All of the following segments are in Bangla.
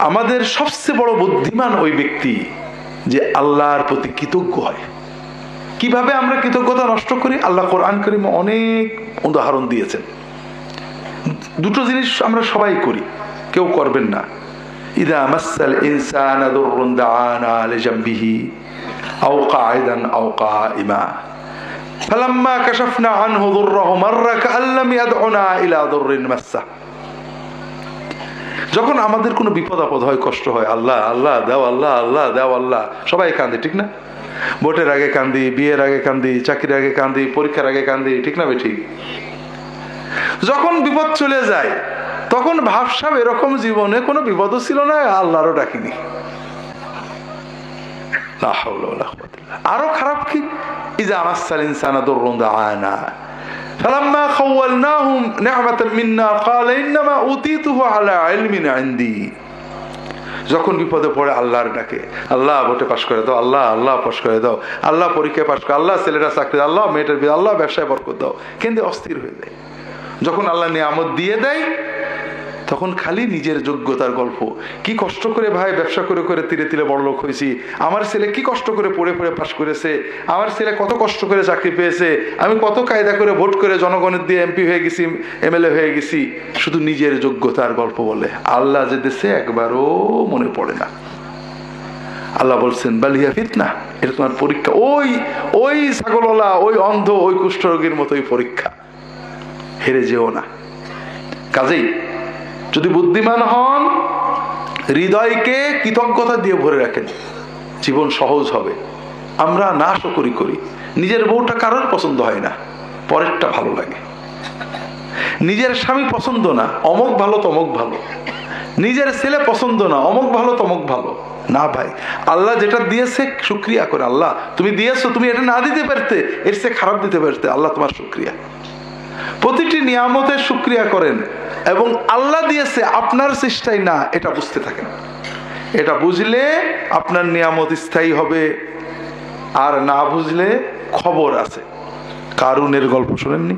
আমাদের সবচেয়ে বড় বুদ্ধিমান ওই ব্যক্তি যে আল্লাহর প্রতি কৃতজ্ঞ হয়। কিভাবে আমরা কৃতজ্ঞতা নষ্ট করি? আল্লাহ কোরআন কারীমে অনেক উদাহরণ দিয়েছেন। দুটো জিনিস আমরা সবাই করি, কেউ করবেন না। ইদা মাসাল ইনসানা দুররুন দাআনা লিজামবিহি আও কাঈদান আও কাঈমা ফালাম্মা কাশাফনা আনহু দুররাহু মাররা কাআল্লাম ইয়াদউনা ইলা দুররিন মাসসা। যখন আমাদের কোনো বিপদ আপদ হয়, কষ্ট হয়, আল্লাহ আল্লাহ দাও, আল্লাহ আল্লাহ দাও, আল্লাহ সবাই কাঁদে, ঠিক না? ভোটের আগে কান্দি, বিয়ের আগে কান্দি, চাকরির আগে কান্দি, পরীক্ষার আগে কান্দি, ঠিক না? ঠিক। যখন বিপদ চলে যায় তখন ভাবসাব এরকম জীবনে কোনো বিপদও ছিল না, আল্লাহরও ডাকিনি। আরো খারাপ কি? ইজা মাসাল ইনসানা দুররুন দাআনা ফালাম্মা খাওয়ালনাহু নি'মাতান মিন্না ক্বালা ইন্নামা উতীতুহু আলা ইলমিন ইনদি। যখন বিপদে পড়ে আল্লাহর ডাকে, আল্লাহ ভোটে পাশ করে দাও, আল্লাহ আল্লাহ পাশ করে দাও, আল্লাহ পরীক্ষায় পাশ করে, আল্লাহ ছেলেটা চাকরি, আল্লাহ মেয়েটার বিয়ে, আল্লাহ ব্যবসায় বরকত দাও, কিন্তু অস্থির হয়ে যায়। যখন আল্লাহ নিয়ামত দিয়ে দেয় তখন খালি নিজের যোগ্যতার গল্প। কি কষ্ট করে ভাই ব্যবসা করে করে তিরে তিরে বড় লোক হয়েছি, আমার ছেলে কি কষ্ট করে পড়ে পড়ে পাশ করেছে, আমার ছেলে কত কষ্ট করে চাকরি পেয়েছে, আমি কত কায়দা করে ভোট করে জনগণের দিয়ে এমপি হয়ে গেছি, এমএলএ হয়ে গেছি। শুধু নিজের যোগ্যতার গল্প বলে, আল্লাহ যে দেশে একবারও মনে পড়ে না। আল্লাহ বলছেন বালিয়া ফিতনা, এটা তোমার পরীক্ষা। ওই ওই ছাগলওয়ালা, ওই অন্ধ, ওই কুষ্ঠরোগীর মতোই পরীক্ষা, হেরে যেও না। কাজেই যদি বুদ্ধিমান হন, হৃদয়কে কৃতজ্ঞতা দিয়ে ভরে রাখেন, জীবন সহজ হবে। আমরা নাশকরি করি, নিজের বউটা কারোর পছন্দ হয় না, পরেরটা ভালো লাগে। নিজের স্বামী পছন্দ না, অমুক ভালো তমুক ভালো। নিজের ছেলে পছন্দ না, অমুক ভালো তমুক ভালো। না ভাই, আল্লাহ যেটা দিয়েছে শুকরিয়া করে। আল্লাহ তুমি দিয়েছো, তুমি এটা না দিতে পারতে, এর চেয়ে খারাপ দিতে পারতে, আল্লাহ তোমার শুকরিয়া। প্রতিটি নিয়ামতের শুকরিয়া করেন এবং আল্লাহ দিয়েছে আপনার চেষ্টায় না, এটা বুঝতে থাকেন। এটা বুঝলে আপনার নিয়ামত স্থায়ী হবে, আর না বুঝলে খবর আছে। কারুনের গল্প শোনেননি?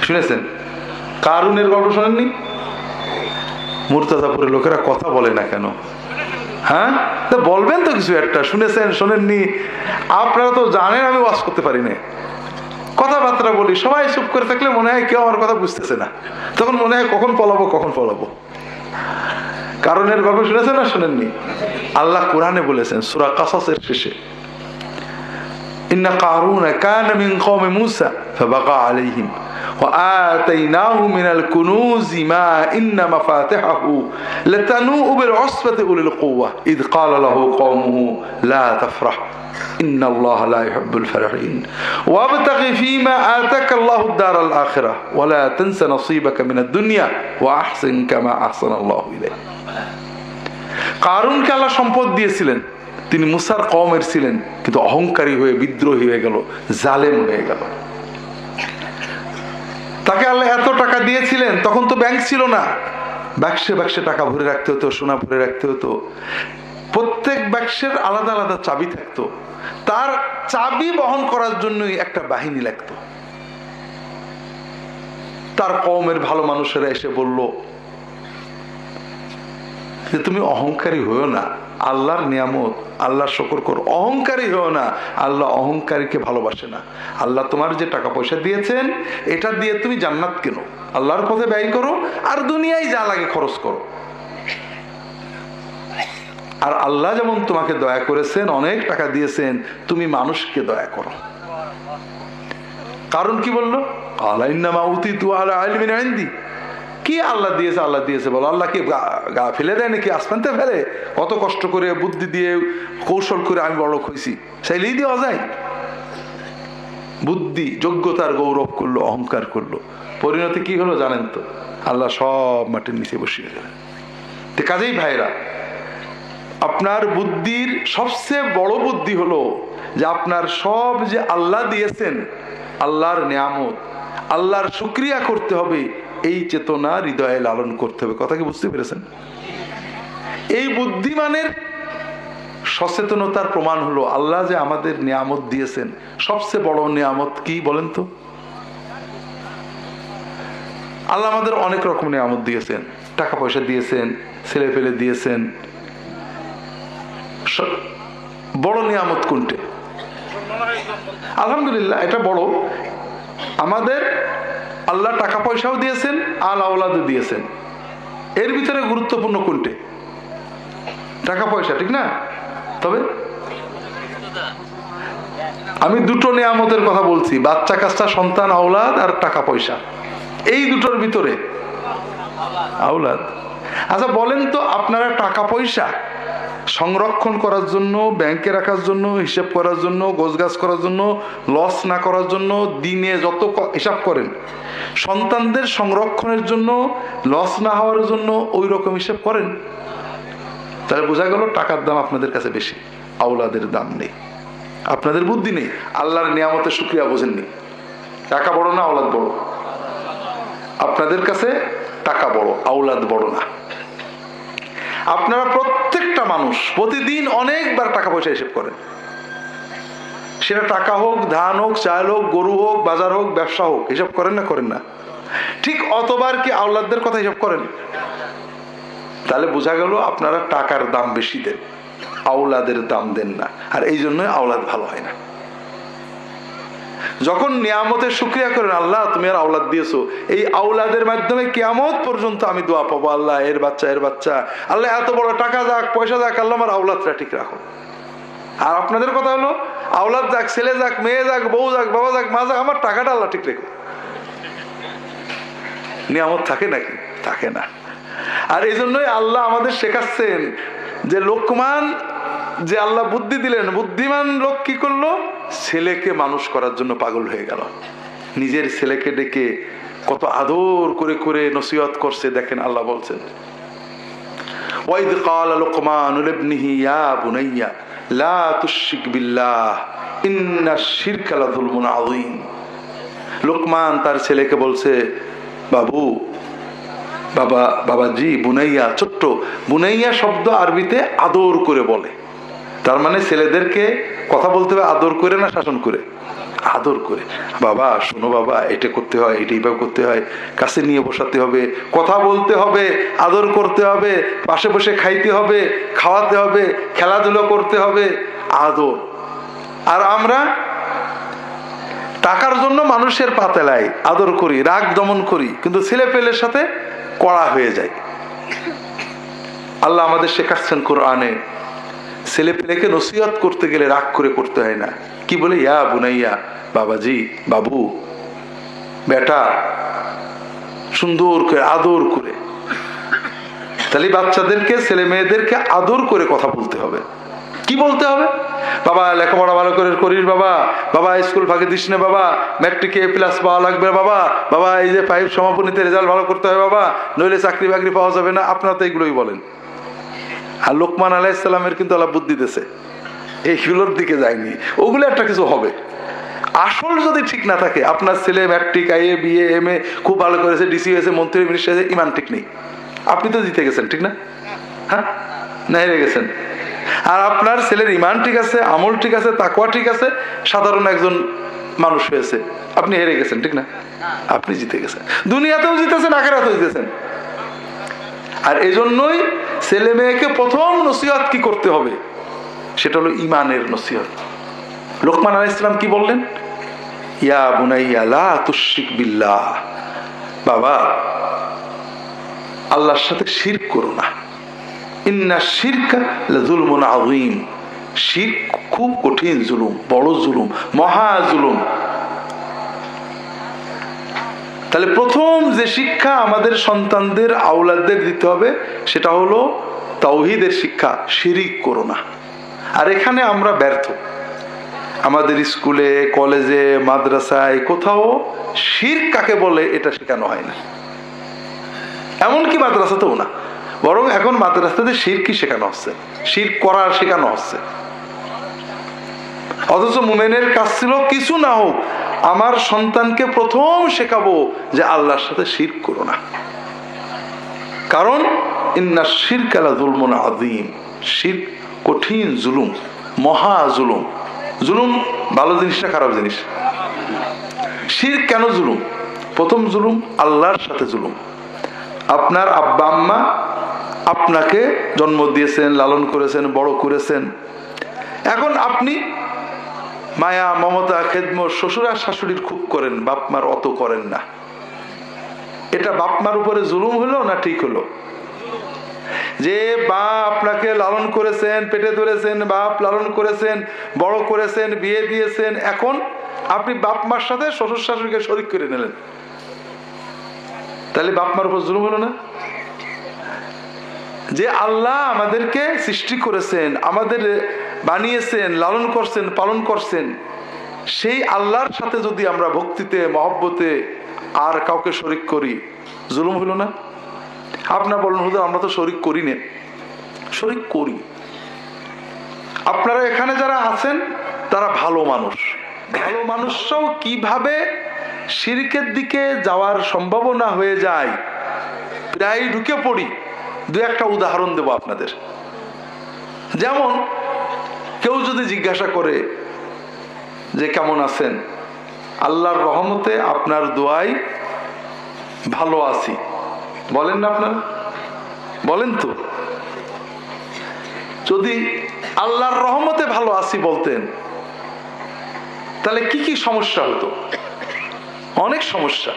শুনেছেন? কারুনের গল্প শোনেননি? মুর্তাজাপুরের লোকেরা কথা বলে না কেন? হ্যাঁ, তা বলবেন তো কিছু একটা। শুনেছেন শোনেননি? আপনারা তো জানেন আমি ওয়াজ করতে পারি না, কথাবার্তা বলি, সবাই চুপ করে থাকলে মনে হয় কেউ আমার কথা বুঝতেছে না, তখন মনে হয় কখন পলাবো কখন পলাবো। কারণের গল্প শুনেছেন না শুনেননি? আল্লাহ কোরআনে বলেছেন সূরা কাসাসের শেষে, ইন্না কারুনা কানা মিন কওমি মূসা ফাবাগা আলাইহিম ওয়া আতাইনাহু মিনাল কুনুজি মা ইন্না মাফাতিহাহু লাতানূউ বিল উসবাতি উলিল কুওয়া ইয ক্বালা লাহু কওমুহু লা তাফরাহ ইন্নাল্লাহা লা ইউহিব্বুল ফারিহিন ওয়াবতাগি ফীমা আতাকা আল্লাহুদ দারাল আখিরাহ ওয়া লা তানসা নসীবাকা মিনাদ দুনিয়া ওয়া আহসিন কামা আহসানাল্লাহু ইলাইক। কারুনকে আল্লাহ সম্পদ দিয়েছিলেন, তিনি মুসার কওমের ছিলেন, কিন্তু অহংকারী হয়ে বিদ্রোহী হয়ে গেল, জালেম হয়ে গেল। তাকে আল্লাহ এত টাকা দিয়েছিলেন, তখন তো ব্যাংক ছিল না, বাক্সে বাক্সে টাকা ভরে রাখতে হতো, সোনা ভরে রাখতে হতো। প্রত্যেক বাক্সের আলাদা আলাদা চাবি থাকতো, তার চাবি বহন করার জন্যই একটা বাহিনী লাগতো। তার কওমের ভালো মানুষেরা এসে বলল যে তুমি অহংকারী হইও না, আল্লাহর নিয়ামত, আল্লাহর শুকর করো, অহংকারী হইও না। আল্লাহ অহংকারীকে ভালোবাসে না। আল্লাহ তোমার যে টাকা পয়সা দিয়েছেন, এটা দিয়ে তুমি জান্নাত কেনো, আল্লাহর পথে ব্যয় করো, আর দুনিয়ায় যা লাগে খরচ করো। আর আল্লাহ যেমন তোমাকে দয়া করেছেন, অনেক টাকা দিয়েছেন, তুমি মানুষকে দয়া করো। কারণ কি বললো? ক্বালা ইন্নামা উতীতু আলা ইলমিন ইনদি। কি আল্লাহ দিয়েছে? আল্লাহ দিয়েছে বলো। আল্লাহ কি গা ফেলে দেয় নাকি? আসমানতে ফেলে? কত কষ্ট করে বুদ্ধি দিয়ে কৌশল করে আমি বড় হয়েছি, চাইলেই দেওয়া যায়? বুদ্ধি যোগ্যতার গৌরব করলো, অহংকার করলো, পরিণতি কি হলো জানেন তো? আল্লাহ সব মাটির নিচে বসিয়ে গেলেন। তো কাজেই ভাইরা, আপনার বুদ্ধির সবচেয়ে বড় বুদ্ধি হলো যে আপনার সব যে আল্লাহ দিয়েছেন, আল্লাহর নিয়ামত, আল্লাহর শুকরিয়া করতে হবে, এই চেতনা হৃদয়ে লালন করতে হবে। কথা কি বুঝতে পেরেছেন? এই বুদ্ধিমানের সচেতনতার প্রমাণ হলো আল্লাহ যে আমাদের নিয়ামত দিয়েছেন। সবচেয়ে বড় নিয়ামত কি বলেন তো? আল্লাহ আমাদের অনেক রকম নিয়ামত দিয়েছেন, টাকা পয়সা দিয়েছেন, ছেলে ফেলে দিয়েছেন, বড় নিয়ামত কোনটা? আলহামদুলিল্লাহ, এটা বড়। আমাদের আল্লাহ টাকা পয়সাও দিয়েছেন, আল আওলাদও দিয়েছেন। এর ভিতরে গুরুত্বপূর্ণ কোনটা? টাকা পয়সা, ঠিক না? তবে আমি দুটো নিয়ামতের কথা বলছি, বাচ্চা কাচ্চা, সন্তান, আওলাদ আর টাকা পয়সা। এই দুটোর ভিতরে আওলাদ। আচ্ছা বলেন তো, আপনারা টাকা পয়সা সংরক্ষণ করার জন্য, ব্যাংকে রাখার জন্য, হিসাব করার জন্য, গোছগাছ করার জন্য, লস না করার জন্য দিনে যত হিসাব করেন, সন্তানদের সংরক্ষণের জন্য, লস না হওয়ার জন্য ওই রকম হিসাব করেন? তাহলে বোঝা গেল টাকার দাম আপনাদের কাছে বেশি, আওলাদের দাম নেই। আপনাদের বুদ্ধি নেই, আল্লাহর নিয়ামতের শুকরিয়া বোঝেননি। টাকা বড় না আওলাদ বড়? আপনাদের কাছে টাকা বড়, আওলাদ বড় না। আপনারা প্রত্যেকটা মানুষ প্রতিদিন অনেকবার টাকা পয়সা হিসেব করেন। সেটা টাকা হোক, ধান হোক, চাল হোক, গরু হোক, বাজার হোক, ব্যবসা হোক, হিসাব করেন না করেন না? ঠিক অতবার কি আওলাদদের কথা হিসাব করেন? তাহলে বোঝা গেল আপনারা টাকার দাম বেশি দেন, আওলাদের দাম দেন না, আর এই জন্যই আওলাদ ভালো হয় না। যখন নিয়ামতের শুকরিয়া করেন, আল্লাহ তুমি আর আওলাদ দিয়েছো, এই আওলাদের মাধ্যমে কিয়ামত পর্যন্ত আমি দোয়া পাবো, আল্লাহ এর বাচ্চা, এর বাচ্চা, আল্লাহ এত বড় টাকা যাক, পয়সা যাক, আল্লাহ আমার আওলাদটা ঠিক রাখো। আর আপনাদের কথা হলো আওলাদ যাক, ছেলে যাক, মেয়ে যাক, বউ যাক, বাবা যাক, মা যাক, আমার টাকাটা আল্লাহ ঠিক রেখো। নিয়ামত থাকে নাকি? থাকে না। আর এই জন্যই আল্লাহ আমাদের শেখাচ্ছেন যে লোকমান, যে আল্লাহ বুদ্ধি দিলেন, বুদ্ধিমান লোক কি করলো? ছেলেকে মানুষ করার জন্য পাগল হয়ে গেল। নিজের ছেলেকে ডেকে কত আদর করে করে নসিহত করছে। দেখেন আল্লাহ বলছেন, ওয়াইদ ক্বালা লুকমানু লিবনিহি ইয়া বুনাইয়া লা তুশরিক বিল্লাহ ইন্নাশ শিরকা লাযুলমুন আযীম। লোকমান তার ছেলেকে বলছে, বাবু, বাবা, বাবাজি, বুনাইয়া। ছোট্ট বুনাইয়া শব্দ আরবিতে আদর করে বলে। তার মানে ছেলেদেরকে কথা বলতে হবে আদর করে না শাসন করে? আদর করে। বাবা শোনো, বাবা এটা করতে হয়, এটা এইভাবে করতে হয়, কাছে নিয়ে বসাতে হবে, কথা বলতে হবে, আদর করতে হবে, পাশে বসে খাইতে হবে, খাওয়াতে হবে, খেলাধুলো করতে হবে, আদর। আর আমরা টাকার জন্য মানুষের পাতেলাই আদর করি, রাগ দমন করি, কিন্তু ছেলে পেলের সাথে কড়া হয়ে যায়। আল্লাহ আমাদের শেখাচ্ছেন কোরআনে, ছেলে পেলেকে নসিহত করতে গেলে রাগ করে করতে হয় না। কি বলে? ইয়া বুনাইয়া, বাবাজি, বাবু, বেটা, সুন্দর করে আদর করে। তাহলে বাচ্চাদেরকে, ছেলে মেয়েদেরকে আদর করে কথা বলতে হবে। কি বলতে হবে? বাবা লেখাপড়া ভালো করে করিস, বাবা, বাবা স্কুল ফাঁকি দিস না, বাবা ম্যাট্রিকে A+ পাওয়া লাগবে, বাবা, বাবা এই যে 5 সমাপনীতে রেজাল্ট ভালো করতে হবে, বাবা, নইলে চাকরি বাকরি পাওয়া যাবে না। আপনারা তো এগুলোই বলেন। আর লোকমান আলাইহিস সালামের কিন্তু আল্লাহ বুদ্ধি দিয়েছে, এইগুলোর দিকে যায়নি। ওগুলো একটা কিছু হবে। আসল যদি ঠিক না থাকে, আপনার ছেলে ম্যাট্রিক, IA, BA, MA খুব ভালো করেছে, ডিসি হয়েছে, মন্ত্রী, মিনিস্টার হয়েছে, ইমান ঠিক নেই, আপনি তো জিতে গেছেন, ঠিক না? হ্যাঁ না, হেরে গেছেন। আর আপনার ছেলের ইমান ঠিক আছে, আমল ঠিক আছে, তাকওয়া ঠিক আছে, সাধারণ একজন মানুষ হয়েছে, আপনি হেরে গেছেন, ঠিক না? আপনি জিতে গেছেন, দুনিয়াতেও জিতেছেন, আখিরাতেও জিতেছেন। আর এই জন্যই ছেলে মেয়েকে প্রথম নসিহত কি করতে হবে? সেটা হলো ইমানের নসিহত। লোকমান আলাইহিস সালাম কি বললেন? ইয়া বুনাইয়া লা তুশরিক বিল্লাহ, বাবা আল্লাহর সাথে শিরক করো না। ইন্নাশ শিরকা লাযুলমুন আযীম, শিরক খুব কঠিন জুলুম, বড় জুলুম, মহা জুলুম। তাহলে প্রথম যে শিক্ষা আমাদের সন্তানদের, আওলাদদের দিতে হবে সেটা হলো তাওহীদের শিক্ষা, শিরিক করো না। আর এখানে আমরা ব্যর্থ। আমাদের স্কুলে, কলেজে, মাদ্রাসায় কোথাও শিরক কাকে বলে এটা শেখানো হয় না। এমনকি মাদ্রাসাতেও না, বরং এখন মাদ্রাসাতে শিরকই শেখানো হচ্ছে, শিরক করা শেখানো হচ্ছে। অথচ মুমিনের কাজ ছিল কিছু না হোক আমার সন্তানকে প্রথম শেখাবো যে আল্লাহর সাথে শিরক করো না। কারণ ইন্নাশ শিরকা লাযুলমুন আযীম, শিরক কঠিন জুলুম, মহা জুলুম। জুলুম ভালো জিনিস না খারাপ জিনিস? শিরক কেন জুলুম? প্রথম জুলুম আল্লাহর সাথে জুলুম। আপনার আব্বা আম্মা আপনাকে জন্ম দিয়েছেন, লালন করেছেন, বড় করেছেন। এখন আপনি মায়া, মমতা, খেদমত শ্বশুর আর শাশুড়ির খুব করেন, বাপ মার অত করেন না। এটা বাপ মার উপরে জুলুম হলো না ঠিক হলো? যে বাপ আপনাকে লালন করেছেন, পেটে ধরেছেন, বাপ লালন করেছেন, বড় করেছেন, বিয়ে দিয়েছেন, এখন আপনি বাপ মার সাথে শ্বশুর শাশুড়িকে শরিক করে নিলেন, তাহলে বাপ মার উপর জুলুম হলো না? যে আল্লাহ আমাদেরকে সৃষ্টি করেছেন, আমাদের বানিয়েছেন, লালন করছেন, পালন করছেন, সেই আল্লাহর সাথে যদি আমরা ভক্তিতে, মহব্বতে আর কাউকে শরিক করি, জুলুম হলো না? আপনার বলেন হুজুর আমরা তো শরিক করি না। শরিক করি। আপনারা এখানে যারা আছেন তারা ভালো মানুষ। ভালো মানুষরাও কিভাবে শিরকের দিকে যাওয়ার সম্ভাবনা হয়ে যায়, প্রায় ঢুকে পড়ি। দু একটা উদাহরণ দেব আপনাদের। যেমন কেউ যদি জিজ্ঞাসা করে যে কেমন আছেন, আল্লাহর রহমতে আপনার দোয়ায় ভালো আছি, বলেন না? আপনারা বলেন তো? যদি আল্লাহর রহমতে ভালো আছি বলতেন, তাহলে কি কি সমস্যা হতো? অনেক সমস্যা।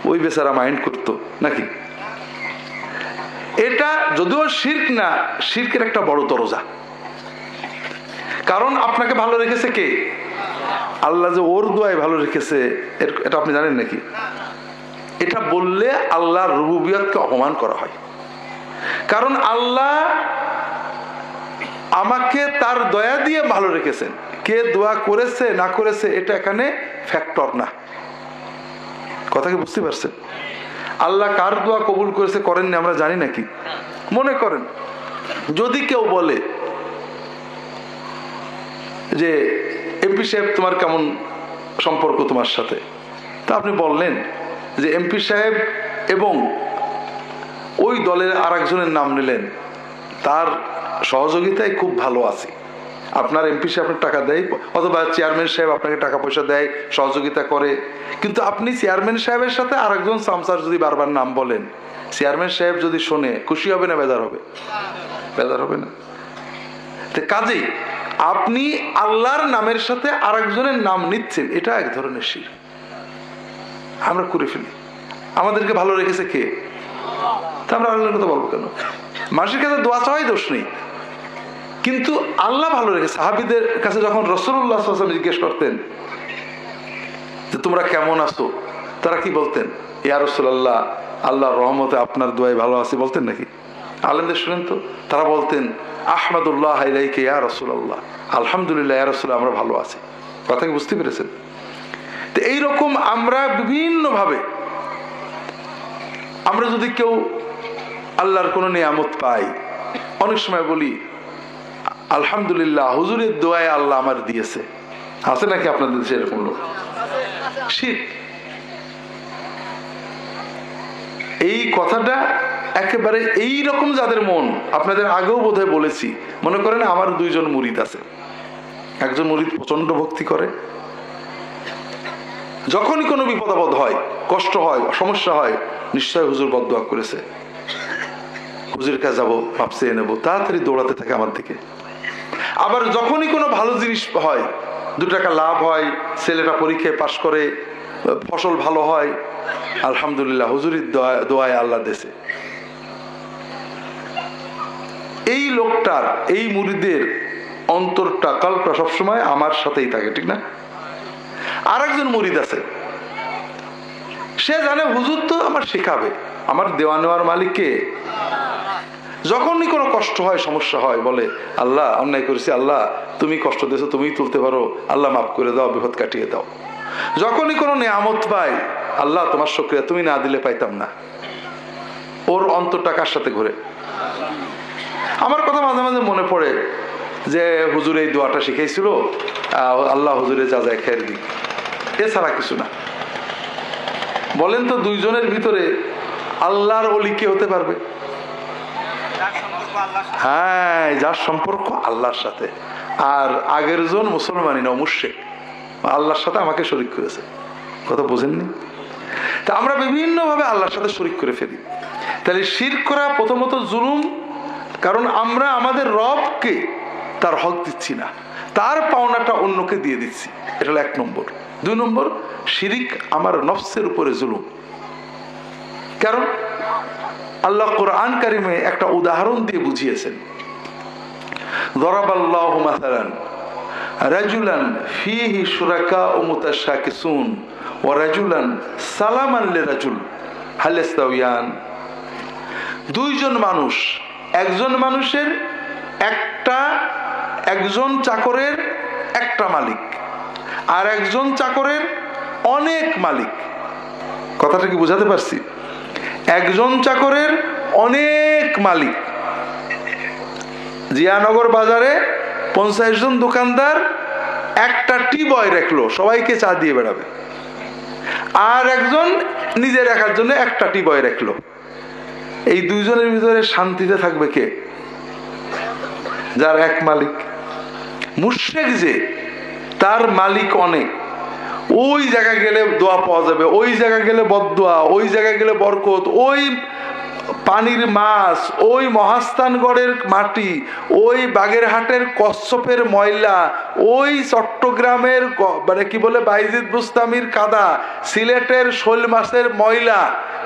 ওই বেচারা মাইন্ড করতো নাকি? এটা যদিও শিরক না, শিরকের একটা বড় দরজা। কারণ আপনাকে ভালো রেখেছে কে? আল্লাহ। যে ওর দোয়ায় ভালো রেখেছে, এটা আপনি জানেন নাকি? এটা বললে আল্লাহর রুবুবিয়তকে অপমান করা হয়। কারণ আল্লাহ আমাকে তার দয়া দিয়ে ভালো রেখেছেন। কে দোয়া করেছে না করেছে এটা এখানে ফ্যাক্টর না। কথা কি বুঝতে পারছেন? আল্লাহ কার দোয়া কবুল করেছে করেননি আমরা জানি নাকি? মনে করেন যদি কেউ বলে যে এমপি সাহেব তোমার কেমন সম্পর্ক তোমার সাথে, তা আপনি বললেন যে এমপি সাহেব এবং ওই দলের আরেকজনের নাম নিলেন, তার সহযোগিতায় খুব ভালো আছি। আপনার এমপি সাহেব আপনার টাকা দেয়, অথবা চেয়ারম্যান সাহেব আপনাকে টাকা পয়সা দেয়, সহযোগিতা করে, কিন্তু আপনি চেয়ারম্যান সাহেবের সাথে আরেকজন সামসার যদি বারবার নাম বলেন, চেয়ারম্যান সাহেব যদি শোনে খুশি হবে না বেজার হবে? বেজার হবে না? কাজেই আপনি আল্লাহর নামের সাথে আরেকজনের নাম নিচ্ছেন, এটা এক ধরনের শিরক। আমরা করে ফেলি। আমাদেরকে ভালো রেখেছে কে? তা আমরা আল্লাহর কথা বলবো কেন? মানুষের কাছে দোয়া চাওয়াই দোষ নেই, কিন্তু আল্লাহ ভালো রেখেছে। সাহাবীদের কাছে যখন রাসূলুল্লাহ সাল্লাল্লাহু আলাইহি ওয়াসাল্লাম জিজ্ঞেস করতেন যে তোমরা কেমন আছো, তারা কি বলতেন? ইয়া রাসূলুল্লাহ, আল্লাহর রহমতে আপনার দোয়ায় ভালো আছি বলতেন নাকি? আলেমদের শুনেন তো, তারা বলতেন আহমাদুল্লাহ ইলাইকা ইয়া রাসূলুল্লাহ, আলহামদুলিল্লাহ ইয়া রাসূল, আমরা ভালো আছি। কথা কি বুঝতে পেরেছেন? তো এইরকম আমরা বিভিন্ন ভাবে, আমরা যদি কেউ আল্লাহর কোনো নিয়ামত পাই, অনেক সময় বলি আলহামদুলিল্লাহ হুজুরের দোয়ায় আল্লাহ আমার দিয়েছে। আছে নাকি আপনাদের দেশে এরকম লোক? শিরক। এই কথাটা একেবারে এই রকম যাদের মন, আপনাদের আগেও বোধহয় বলেছি, মনে করেন আমার দুইজন মুরিদ আছে। একজন মুরিদ প্রচন্ড ভক্তি করে, যখনই কোনো বিপদ আপদ হয়, কষ্ট হয়, সমস্যা হয়, নিশ্চয় হুজুর বদদোয়া করেছে, হুজুরের কাছে যাবো, মাপ চেয়ে নেবো, তাড়াতাড়ি দৌড়াতে থাকে আমার দিকে। আবার যখনই কোনো ভালো জিনিস হয়, 2 টাকা লাভ হয়, ছেলেটা পরীক্ষায় পাশ করে, ফসল ভালো হয়, আলহামদুলিল্লাহ হুজুরের দোয়ায় আল্লাহ দেশে। এই লোকটার, এই মুরিদের অন্তরটা, কালটা সবসময় আমার সাথেই থাকে, ঠিক না? আর একজন মুরিদ আছে, সে জানে হুজুর তো আমার শেখাবে, আমার দেওয়া নেওয়ার মালিককে। যখনই কোনো কষ্ট হয়, সমস্যা হয়, বলে আল্লাহ অন্যায় করেছি, আল্লাহ তুমি কষ্ট দিয়েছো, তুমিই তুলতে পারো, আল্লাহ মাফ করে দাও, বিপদ কাটিয়ে দাও। যখনই কোনো নিয়ামত পাই, আল্লাহ তোমার শুকরিয়া, তুমি না দিলে পাইতাম না। ওর অন্তরটা কার সাথে ঘুরে? আমার কথা মাঝে মাঝে মনে পড়ে যে হুজুর এই দোয়াটা শিখাইছিল, আল্লাহ হুজুরে যা যায় খের দিক, এছাড়া কিছু না। বলেন তো দুইজনের ভিতরে আল্লাহর ওলি কে হতে পারবে? হ্যাঁ, যার সম্পর্ক আল্লাহর সাথে। আর আগের জন মুসলমানই না, মুশরিক, আল্লাহর সাথে আমাকে শরীক করেছে। কথা বোঝেননি? তা আমরা বিভিন্ন ভাবে আল্লাহর সাথে শরীক করে ফেলি। তাহলে শিরক করা প্রথমত জুলুম, কারণ আমরা আমাদের রবকে তার হক দিচ্ছি না, তার পাওনাটা অন্যকে দিয়ে দিচ্ছি। এটা হলো 1 নম্বর। 2 নম্বর, শিরিক আমার নফসের উপরে জুলুম। কারণ আল্লাহ কোরআন কারিমে একটা উদাহরণ দিয়ে বুঝিয়েছেন। দরাবাল্লাহু মাসালান রাজুলান ফিহি শুরাকা ও মুতাশাকিসুন ওয়া রাজুলান সালামান লিরাজুল হাল ইস্তাওয়ান। 2 জন মানুষ, একজন মানুষের একজন চাকরের একটা মালিক, আর একজন চাকরের অনেক মালিক। কথাটা কি বুঝাতে পারছি? একজন চাকরের অনেক মালিক। জিয়ানগর বাজারে 50 জন দোকানদার একটা টি বয় রাখলো, সবাইকে চা দিয়ে বেড়াবে। আর একজন নিজে রাখার জন্য একটা টি বয় রাখলো। এই 2 জনের ভিতরে শান্তিতে থাকবে কে? যার এক মালিক। মুশরিক যে, তার মালিক অনেক, ওই জায়গা গেলে দোয়া পাওয়া যাবে, ওই জায়গা গেলে বদদোয়া, ওই জায়গা গেলে বরকত, ওই পানির মাছ, ওই মহাস্থানগড়ের মাটি, ওই বাগেরহাটের কচ্ছপের ময়লা, ওই চট্টগ্রামের মানে কি বলে বাইজিদ বুস্তামির কাদা, সিলেটের শোল মাছের ময়লা,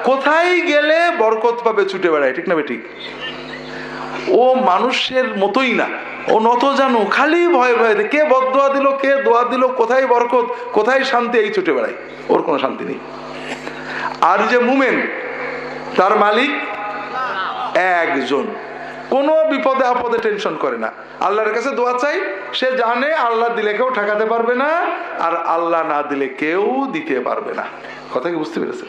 কোথায় গেলে বরকত পাবে ছুটে বেড়ায়, ঠিক না ঠিক? ও মানুষের মতোই না, ও নত জানো, খালি ভয় ভয়, কে বদদোয়া দিল, কে দোয়া দিল, কোথায় বরকত, কোথায় শান্তি, এই ছুটে বেড়ায়, ওর কোনো শান্তি নেই। আর যে মুমিন, তার মালিক একজন, কোনো বিপদে আপদে টেনশন করে না, আল্লাহর কাছে দোয়া চাই, সে জানে আল্লাহ দিলে কেউ ঠেকাতে পারবে না, আর আল্লাহ না দিলে কেউ দিতে পারবে না। কথা কি বুঝতে পেরেছে?